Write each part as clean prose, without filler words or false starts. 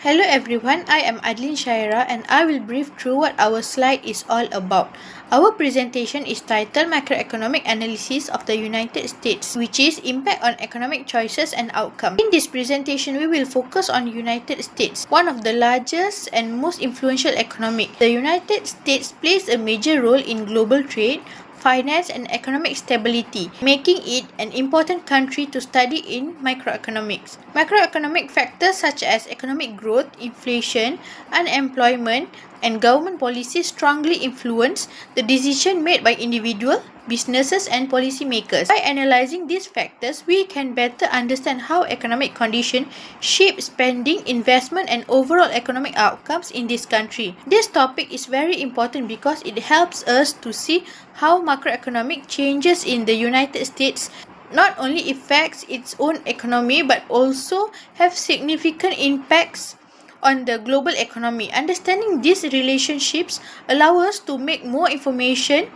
Hello everyone, I am Adlin Shaira and I will brief through what our slide is all about. Our presentation is titled Macroeconomic Analysis of the United States, which is Impact on Economic Choices and Outcomes. In this presentation, we will focus on United States, one of the largest and most influential economy. The United States plays a major role in global trade, finance and economic stability, making it an important country to study in microeconomics. Macroeconomic factors such as economic growth, inflation, unemployment, and government policies strongly influence the decision made by individuals, businesses, and policymakers. By analyzing these factors, we can better understand how economic conditions shape spending, investment, and overall economic outcomes in this country. This topic is very important because it helps us to see how macroeconomic changes in the United States not only affects its own economy but also have significant impacts on the global economy. Understanding these relationships allow us to make more information,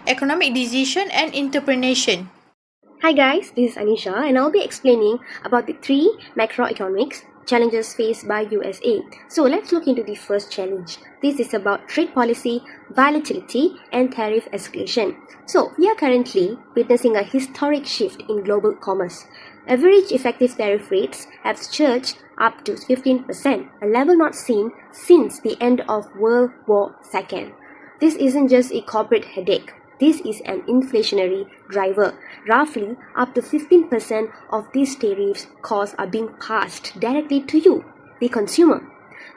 economic decision and entrepreneurship. Hi guys, this is Anisha and I'll be explaining about the three macroeconomics challenges faced by USA. So let's look into the first challenge. This is about trade policy, volatility and tariff escalation. So we are currently witnessing a historic shift in global commerce. Average effective tariff rates have surged up to 15%, a level not seen since the end of World War II. This isn't just a corporate headache. This is an inflationary driver. Roughly up to 15% of these tariffs costs are being passed directly to you, the consumer.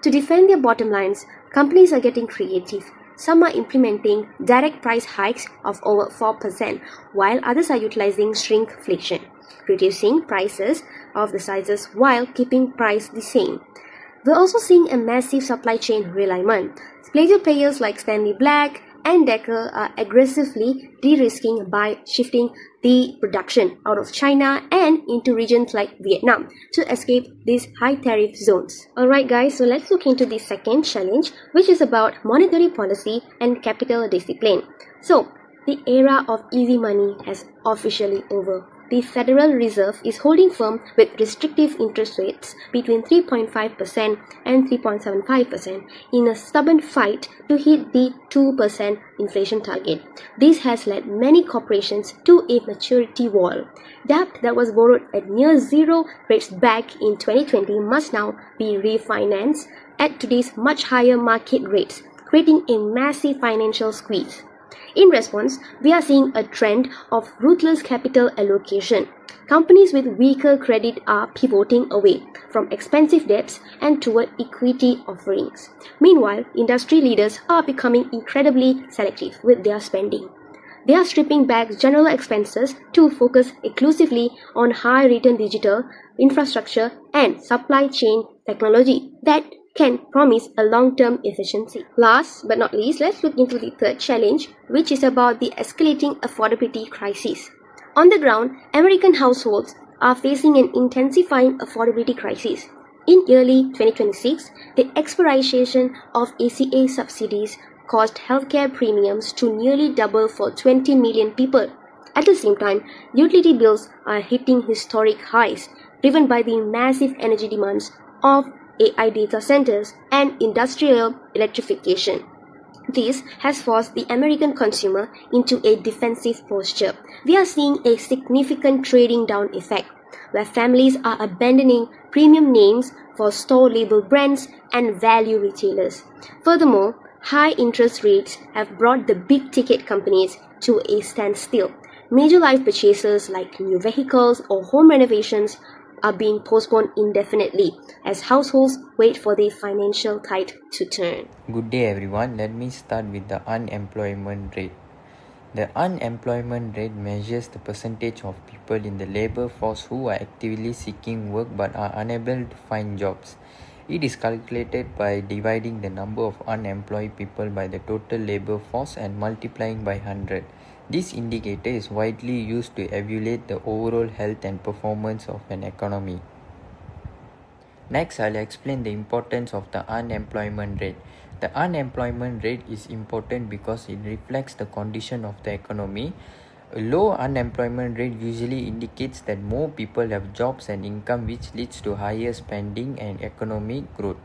To defend their bottom lines, companies are getting creative. Some are implementing direct price hikes of over 4%, while others are utilizing shrinkflation, reducing prices of the sizes while keeping price the same. We're also seeing a massive supply chain realignment. Major players like Stanley Black and Decker are aggressively de-risking by shifting the production out of China and into regions like Vietnam to escape these high tariff zones. Alright guys, so let's look into the second challenge, which is about monetary policy and capital discipline. So, the era of easy money has officially over. The Federal Reserve is holding firm with restrictive interest rates between 3.5% and 3.75% in a stubborn fight to hit the 2% inflation target. This has led many corporations to a maturity wall. Debt that was borrowed at near zero rates back in 2020 must now be refinanced at today's much higher market rates, creating a massive financial squeeze. In response, we are seeing a trend of ruthless capital allocation. Companies with weaker credit are pivoting away from expensive debts and toward equity offerings. Meanwhile, industry leaders are becoming incredibly selective with their spending. They are stripping back general expenses to focus exclusively on high-return digital infrastructure and supply chain technology that can promise a long-term efficiency. Last but not least, let's look into the third challenge, which is about the escalating affordability crisis. On the ground, American households are facing an intensifying affordability crisis. In early 2026, the expiration of ACA subsidies caused healthcare premiums to nearly double for 20 million people. At the same time, utility bills are hitting historic highs, driven by the massive energy demands of AI data centers and industrial electrification. This has forced the American consumer into a defensive posture. We are seeing a significant trading down effect, where families are abandoning premium names for store-label brands and value retailers. Furthermore, high interest rates have brought the big-ticket companies to a standstill. Major life purchases like new vehicles or home renovations are being postponed indefinitely as households wait for the financial tide to turn. Good day everyone, let me start with the unemployment rate. The unemployment rate measures the percentage of people in the labor force who are actively seeking work but are unable to find jobs. It is calculated by dividing the number of unemployed people by the total labor force and multiplying by 100. This indicator is widely used to evaluate the overall health and performance of an economy. Next, I'll explain the importance of the unemployment rate. The unemployment rate is important because it reflects the condition of the economy. A low unemployment rate usually indicates that more people have jobs and income, which leads to higher spending and economic growth.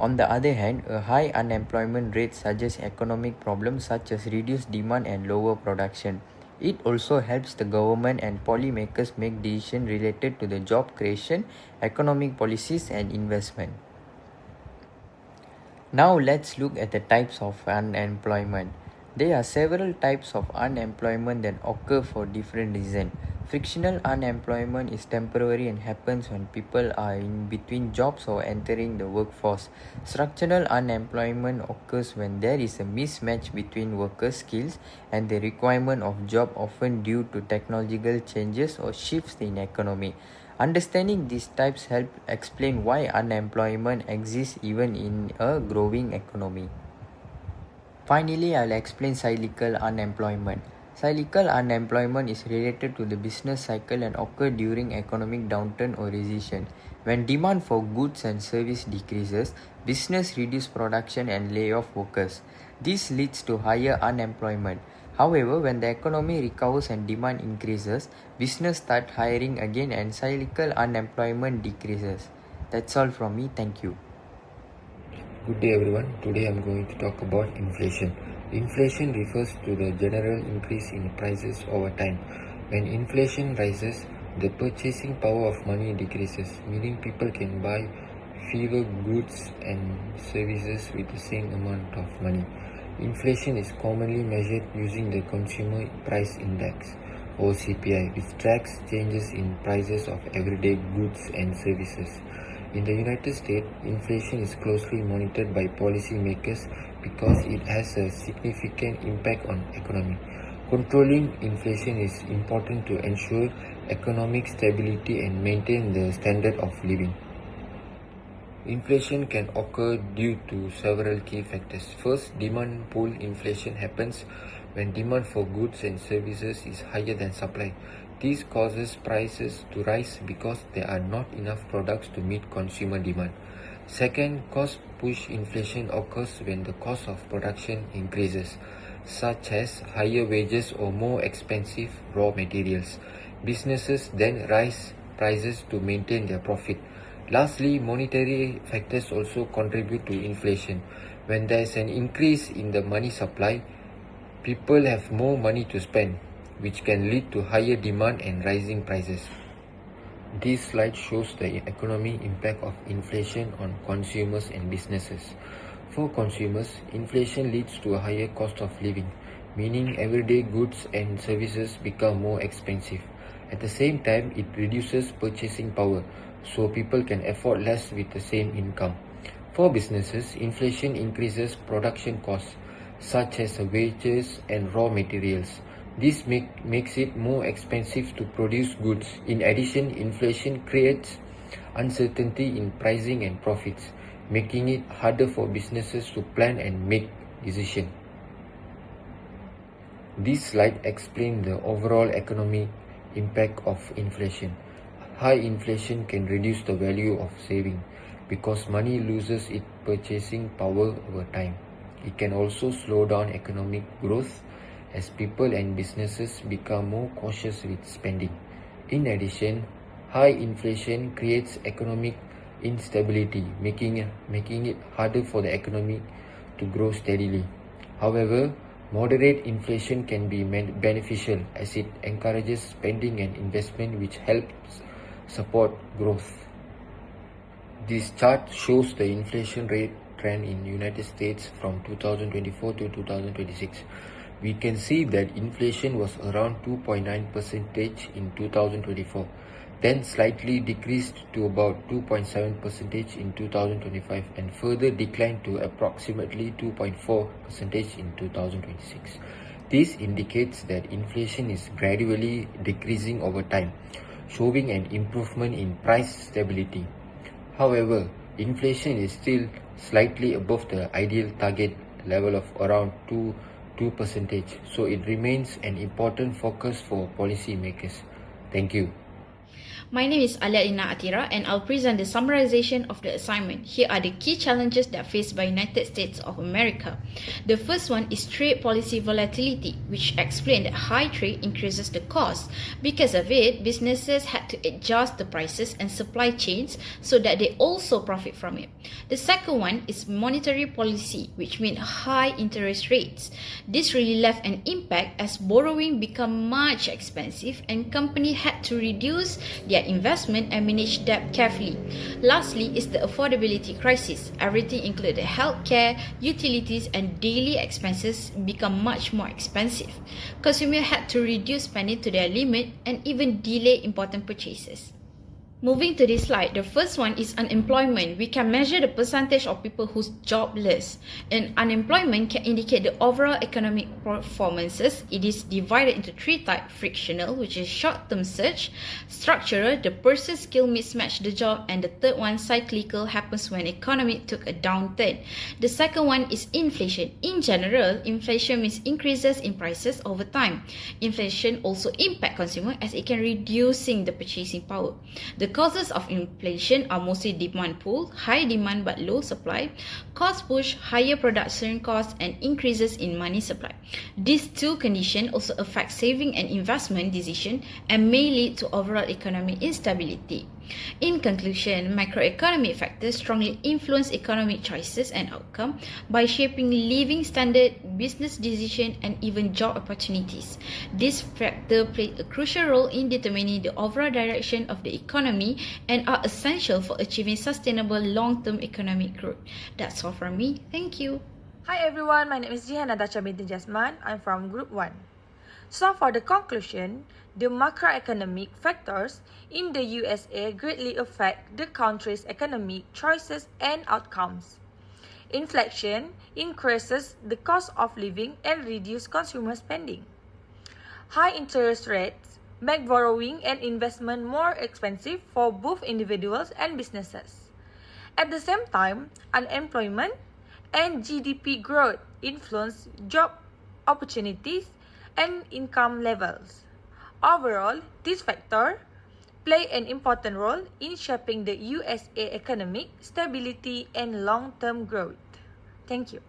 On the other hand, a high unemployment rate suggests economic problems such as reduced demand and lower production. It also helps the government and policymakers make decisions related to the job creation, economic policies, and investment. Now let's look at the types of unemployment. There are several types of unemployment that occur for different reasons. Frictional unemployment is temporary and happens when people are in between jobs or entering the workforce. Structural unemployment occurs when there is a mismatch between workers' skills and the requirement of job, often due to technological changes or shifts in economy. Understanding these types help explain why unemployment exists even in a growing economy. Finally, I'll explain cyclical unemployment. Cyclical unemployment is related to the business cycle and occur during economic downturn or recession. When demand for goods and service decreases, business reduce production and lay off workers. This leads to higher unemployment. However, when the economy recovers and demand increases, business start hiring again and cyclical unemployment decreases. That's all from me. Thank you. Good day everyone. Today I'm going to talk about inflation. Inflation refers to the general increase in prices over time. When inflation rises, the purchasing power of money decreases, meaning people can buy fewer goods and services with the same amount of money. Inflation is commonly measured using the Consumer Price Index or CPI, which tracks changes in prices of everyday goods and services. In the United States, inflation is closely monitored by policymakers because it has a significant impact on economy. Controlling inflation is important to ensure economic stability and maintain the standard of living. Inflation can occur due to several key factors. First, demand pull inflation happens when demand for goods and services is higher than supply. This causes prices to rise because there are not enough products to meet consumer demand. Second, cost push inflation occurs when the cost of production increases, such as higher wages or more expensive raw materials. Businesses then raise prices to maintain their profit. Lastly, monetary factors also contribute to inflation. When there is an increase in the money supply, people have more money to spend, which can lead to higher demand and rising prices. This slide shows the economic impact of inflation on consumers and businesses. For consumers, inflation leads to a higher cost of living, meaning everyday goods and services become more expensive. At the same time, it reduces purchasing power, so people can afford less with the same income. For businesses, inflation increases production costs, such as wages and raw materials. This makes it more expensive to produce goods. In addition, inflation creates uncertainty in pricing and profits, making it harder for businesses to plan and make decisions. This slide explains the overall economic impact of inflation. High inflation can reduce the value of saving because money loses its purchasing power over time. It can also slow down economic growth as people and businesses become more cautious with spending. In addition, high inflation creates economic instability, making it harder for the economy to grow steadily. However, moderate inflation can be beneficial as it encourages spending and investment, which helps support growth. This chart shows the inflation rate trend in United States from 2024 to 2026. We can see that inflation was around 2.9% in 2024, then slightly decreased to about 2.7% in 2025 and further declined to approximately 2.4% in 2026. This indicates that inflation is gradually decreasing over time, showing an improvement in price stability. However, inflation is still slightly above the ideal target level of around 2%, so it remains an important focus for policymakers. Thank you. My name is Alina Atira and I'll present the summarization of the assignment. Here are the key challenges that are faced by United States of America. The first one is trade policy volatility, which explains that high trade increases the cost. Because of it, businesses had to adjust the prices and supply chains so that they also profit from it. The second one is monetary policy, which means high interest rates. This really left an impact as borrowing became much expensive and companies had to reduce their investment and manage debt carefully. Lastly is the affordability crisis. Everything including healthcare, utilities and daily expenses become much more expensive. Consumers had to reduce spending to their limit and even delay important purchases. Moving to this slide, the first one is unemployment. We can measure the percentage of people who's jobless. And unemployment can indicate the overall economic performances. It is divided into three types: frictional, which is short-term surge; structural, the person's skill mismatch the job; and the third one, cyclical, happens when economy took a downturn. The second one is inflation. In general, inflation means increases in prices over time. Inflation also impacts consumer as it can reducing the purchasing power. The causes of inflation are mostly demand pull, high demand but low supply, cost push, higher production costs, and increases in money supply. These two conditions also affect saving and investment decisions and may lead to overall economic instability. In conclusion, macroeconomic factors strongly influence economic choices and outcome by shaping living standard, business decisions, and even job opportunities. These factors play a crucial role in determining the overall direction of the economy and are essential for achieving sustainable long-term economic growth. That's all from me. Thank you. Hi everyone, my name is Jihan Natasha binti Jasman. I'm from Group 1. So for the conclusion, the macroeconomic factors in the USA greatly affect the country's economic choices and outcomes. Inflation increases the cost of living and reduces consumer spending. High interest rates make borrowing and investment more expensive for both individuals and businesses. At the same time, unemployment and GDP growth influence job opportunities and income levels. Overall, these factors play an important role in shaping the USA economic stability and long-term growth. Thank you.